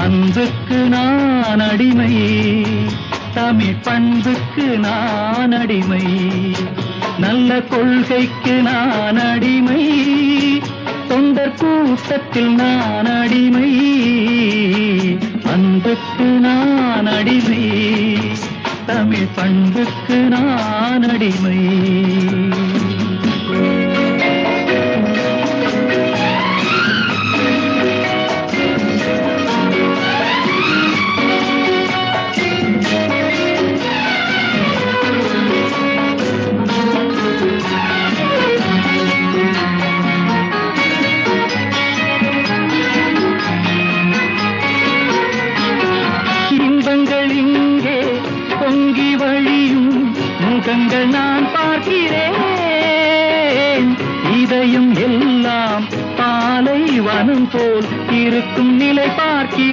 அன்புக்கு நான் அடிமை, தமிழ் பண்புக்கு நான் அடிமை, நல்ல கொள்கைக்கு நான் அடிமை, தொண்டர் கூட்டத்தில் நான் அடிமை, அன்புக்கு நான் அடிமை, தமிழ் பண்புக்கு நான் அடிமை. இங்கே பொங்கி வழியும் முகங்கள் நான் பார்க்கிறேன், இதயம் எல்லாம் பாலைவனம் போல் இருக்கும் நிலை பார்க்கிறேன்.